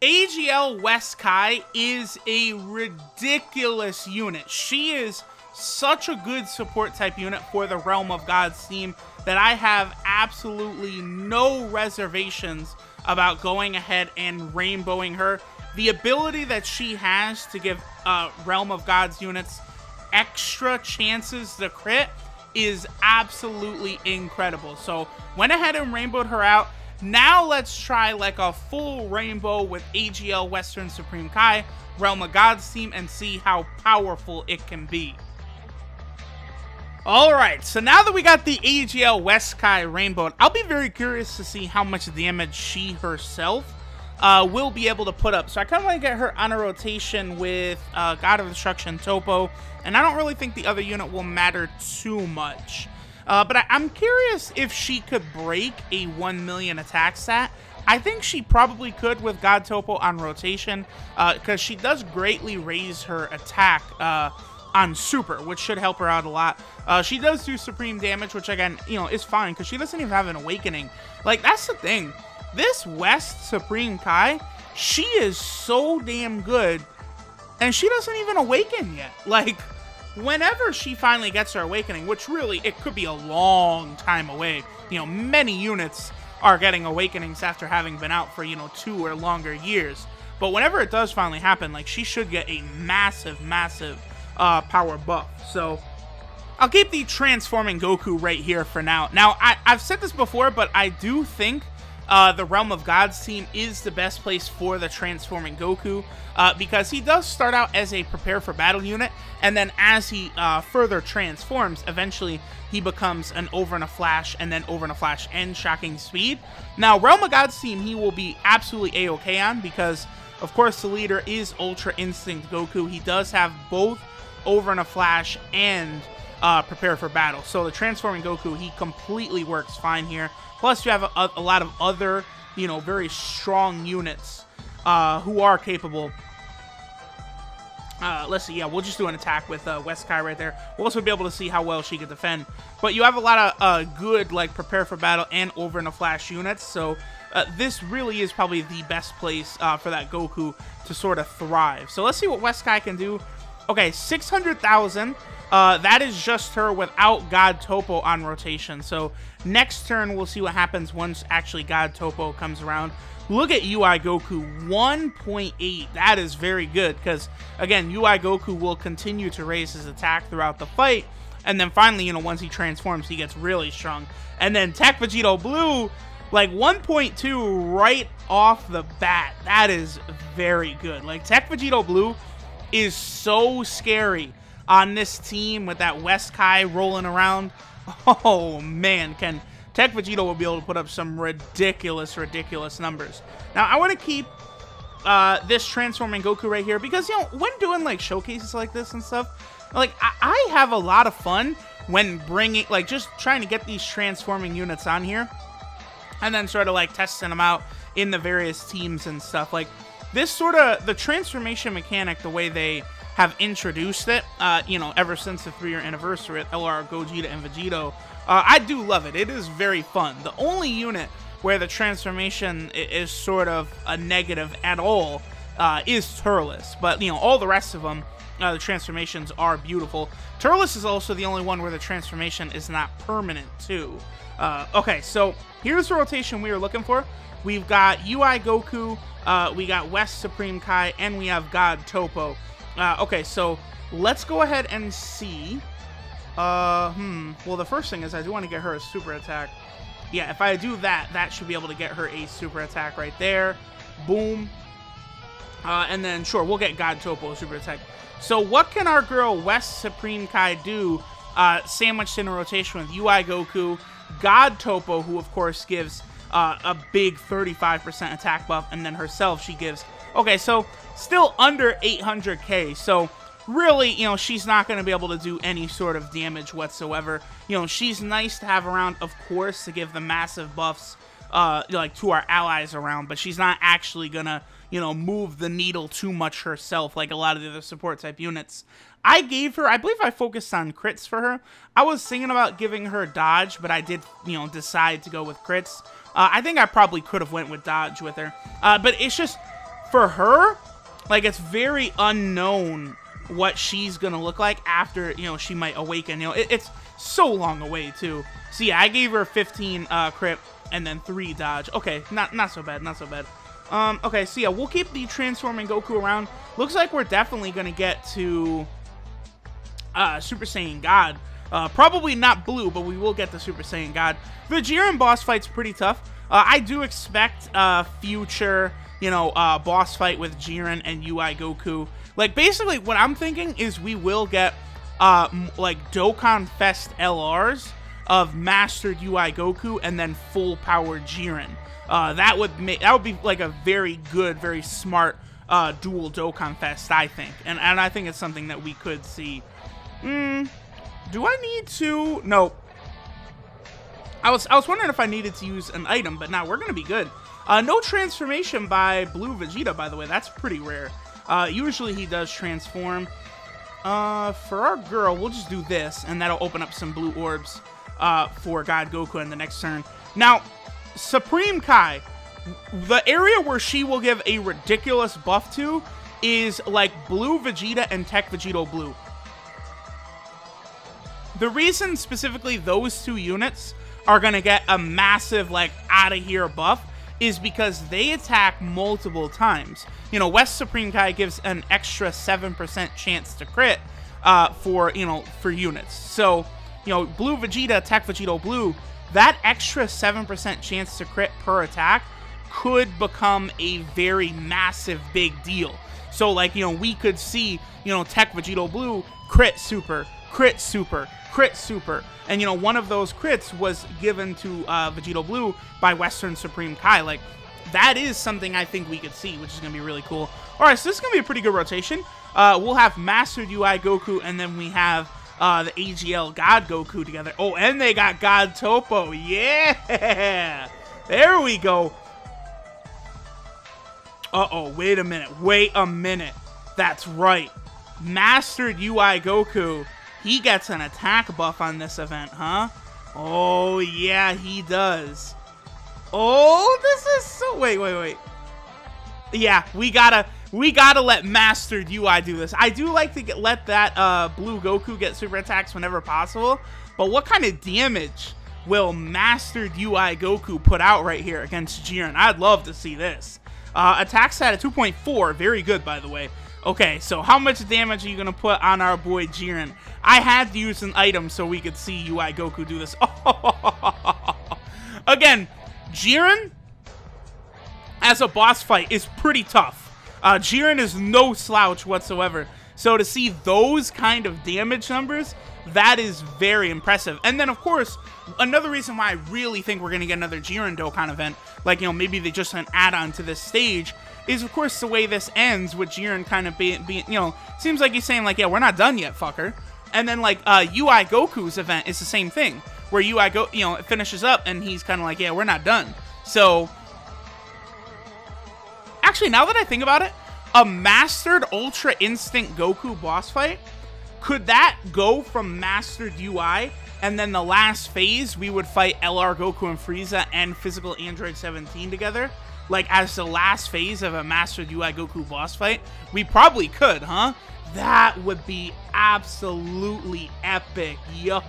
AGL West Kai is a ridiculous unit. She is such a good support type unit for the Realm of Gods team that I have absolutely no reservations about going ahead and rainbowing her. The ability that she has to give Realm of Gods units extra chances to crit is absolutely incredible. So went ahead and rainbowed her out. Now let's try like a full rainbow with AGL Western Supreme Kai, Realm of Gods team, and see how powerful it can be. Alright, so now that we got the AGL West Kai rainbowed, I'll be very curious to see how much damage she herself will be able to put up. So I kind of want to get her on a rotation with God of Destruction Topo, and I don't really think the other unit will matter too much. But I'm curious if she could break a 1 million attack stat. I think she probably could with God Topo on rotation, because she does greatly raise her attack on Super, which should help her out a lot. She does do Supreme damage, which again, you know, is fine, because she doesn't even have an Awakening. Like, that's the thing. This West Supreme Kai, she is so damn good, and she doesn't even awaken yet. Like, whenever she finally gets her Awakening, which really, it could be a long time away. You know, many units are getting Awakenings after having been out for, you know, 2 or longer years. But whenever it does finally happen, like, she should get a massive, massive power buff. So I'll keep the Transforming Goku right here for now. Now, I've said this before, but I do think the Realm of Gods team is the best place for the Transforming Goku, because he does start out as a prepare for battle unit, and then as he further transforms, eventually he becomes an Over in a Flash, and then Over in a Flash and Shocking Speed. Now, Realm of Gods team, he will be absolutely A-okay on, because, of course, the leader is Ultra Instinct Goku. He does have both Over in a Flash and prepare for battle. So the Transforming Goku, he completely works fine here. Plus, you have a lot of other, you know, very strong units who are capable. Let's see, yeah, we'll just do an attack with West Kai right there. We'll also be able to see how well she can defend. But you have a lot of good, like, prepare for battle and Over in a Flash units. So this really is probably the best place for that Goku to sort of thrive. So let's see what West Kai can do. Okay, 600,000. That is just her without God Topo on rotation. So next turn, we'll see what happens once actually God Topo comes around. Look at Ui Goku, 1.8. That is very good, because, again, Ui Goku will continue to raise his attack throughout the fight. And then finally, you know, once he transforms, he gets really strong. And then Tech Vegito Blue, like 1.2 right off the bat. That is very good. Like, Tech Vegito Blue is so scary on this team with that West Kai rolling around. Oh man, Tech Vegito will be able to put up some ridiculous, ridiculous numbers. Now, I want to keep this Transforming Goku right here, because, you know, when doing like showcases like this and stuff, like, I have a lot of fun when bringing, like, just trying to get these transforming units on here, and then sort of like testing them out in the various teams and stuff. Like, this sort of, the transformation mechanic, the way they have introduced it, you know, ever since the 3-year anniversary at LR, Gogeta, and Vegito, I do love it. It is very fun. The only unit where the transformation is sort of a negative at all is Turles. But, you know, all the rest of them, the transformations are beautiful. Turles is also the only one where the transformation is not permanent, too. Okay, so here's the rotation we were looking for. We've got Ui Goku, we got West Supreme Kai, and we have God Topo. Okay, so let's go ahead and see. Well, the first thing is I do want to get her a super attack. Yeah, if I do that, that should be able to get her a super attack right there. Boom. And then, sure, we'll get God Topo super attack. So what can our girl West Supreme Kai do? Sandwiched in a rotation with Ui Goku, God Topo, who of course gives a big 35% attack buff, and then herself, she gives, okay, so still under 800k, so really, you know, she's not going to be able to do any sort of damage whatsoever. You know, she's nice to have around, of course, to give the massive buffs, like, to our allies around, but she's not actually going to, you know, move the needle too much herself, like a lot of the other support type units. I gave her, I believe I focused on crits for her. I was thinking about giving her dodge, but I did, you know, decide to go with crits. I think I probably could have went with dodge with her. But it's just, for her, like, it's very unknown what she's gonna look like after, you know, she might awaken. You know, it's so long away, too. So, yeah, I gave her 15 crit and then 3 dodge. Okay, not so bad, not so bad. Okay, so, yeah, we'll keep the transforming Goku around. Looks like we're definitely gonna get to Super Saiyan God. Probably not blue, but we will get the Super Saiyan God. The Jiren boss fight's pretty tough. I do expect future, you know, boss fight with Jiren and Ui Goku. Like, basically, what I'm thinking is we will get, like, Dokkan Fest LRs of Mastered Ui Goku and then full-powered Jiren. That would be, like, a very good, very smart dual Dokkan Fest, I think. And I think it's something that we could see. Do I need to? No. I was wondering if I needed to use an item, but now we're going to be good. No transformation by Blue Vegeta, by the way. That's pretty rare. Usually he does transform. For our girl, we'll just do this, and that'll open up some blue orbs for God Goku in the next turn. Now, Supreme Kai, the area where she will give a ridiculous buff to is like Blue Vegeta and Tech Vegito Blue. The reason specifically those two units are going to get a massive, like, out-of-here buff is because they attack multiple times. You know, West Supreme Kai gives an extra 7% chance to crit for, you know, for units. So, you know, Blue Vegeta, Tech Vegito Blue, that extra 7% chance to crit per attack could become a very massive big deal. So, like, you know, we could see, you know, Tech Vegito Blue crit super, crit super, crit super. And, you know, one of those crits was given to Vegito Blue by Western Supreme Kai. Like, that is something I think we could see, which is going to be really cool. All right, so this is going to be a pretty good rotation. We'll have Mastered Ui Goku, and then we have the AGL God Goku together. Oh, and they got God Topo. Yeah! There we go. Uh-oh, wait a minute. Wait a minute. That's right. Mastered Ui Goku. He gets an attack buff on this event, huh? Oh, yeah, he does. Oh, this is so... Wait. Yeah, we gotta let Mastered UI do this. I do like to let that Blue Goku get super attacks whenever possible, but what kind of damage will Mastered UI Goku put out right here against Jiren? I'd love to see this. Attack stat at 2.4, very good, by the way. Okay, so how much damage are you going to put on our boy Jiren? I had to use an item so we could see Ui Goku do this. Again, Jiren, as a boss fight, is pretty tough. Jiren is no slouch whatsoever. So to see those kind of damage numbers, that is very impressive. And then, of course, another reason why I really think we're going to get another Jiren Dokkan event, like, you know, maybe they just an add-on to this stage, is, of course, the way this ends with Jiren kind of being, you know, seems like he's saying, like, yeah, we're not done yet, fucker. And then, like, Ui Goku's event is the same thing, where Ui Goku, you know, it finishes up, and he's kind of like, yeah, we're not done. So, actually, now that I think about it, a Mastered Ultra Instinct Goku boss fight, could that go from Mastered UI, and then the last phase, we would fight LR Goku and Frieza and Physical Android 17 together? Like, as the last phase of a Mastered UI Goku boss fight? We probably could, huh? That would be absolutely epic. Yo.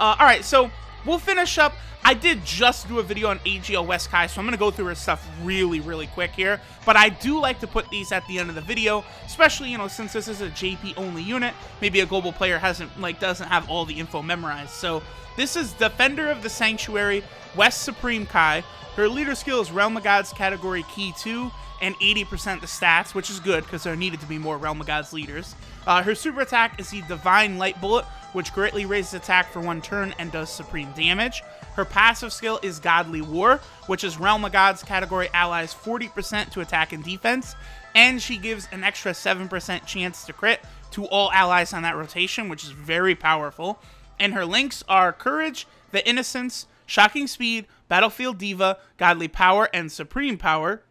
Alright, so we'll finish up. I did just do a video on AGL West Kai, so I'm going to go through her stuff really, really quick here. But I do like to put these at the end of the video, especially, you know, since this is a JP-only unit. Maybe a global player doesn't have all the info memorized. So this is Defender of the Sanctuary, West Supreme Kai. Her leader skill is Realm of Gods category Key 2 and 80% the stats, which is good because there needed to be more Realm of Gods leaders. Her super attack is the Divine Light Bullet, which greatly raises attack for 1 turn and does supreme damage. Her passive skill is Godly War, which is Realm of Gods category allies 40% to attack and defense, and she gives an extra 7% chance to crit to all allies on that rotation, which is very powerful. And her links are Courage, The Innocence, Shocking Speed, Battlefield Diva, Godly Power, and Supreme Power.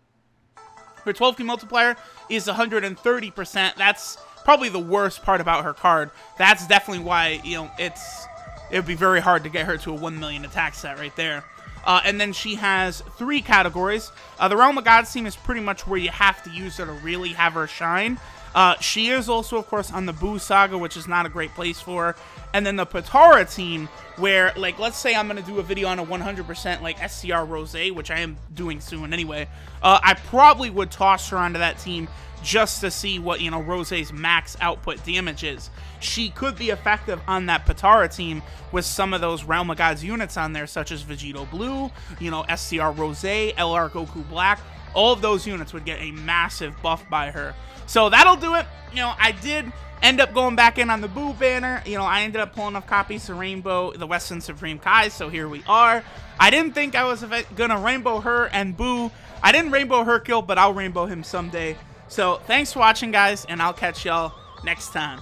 Her 12 key multiplier is 130%. That's probably the worst part about her card. That's definitely why, you know, it would be very hard to get her to a 1 million attack set right there. And then she has 3 categories. The Realm of Gods team is pretty much where you have to use her to really have her shine. She is also, of course, on the Buu Saga, which is not a great place for her. And then the Potara team, where, like, let's say I'm going to do a video on a 100%, like, SCR Rose, which I am doing soon anyway. I probably would toss her onto that team just to see what, you know, Rose's max output damage is. She could be effective on that Potara team with some of those Realm of Gods units on there, such as Vegito Blue, you know, SCR Rose, LR Goku Black. All of those units would get a massive buff by her. So that'll do it. You know, I did end up going back in on the Buu banner. You know, I ended up pulling enough copies to rainbow the Western Supreme Kai, so here we are. I didn't think I was gonna rainbow her and Buu. I didn't rainbow Hercule, but I'll rainbow him someday. So thanks for watching, guys, and I'll catch y'all next time.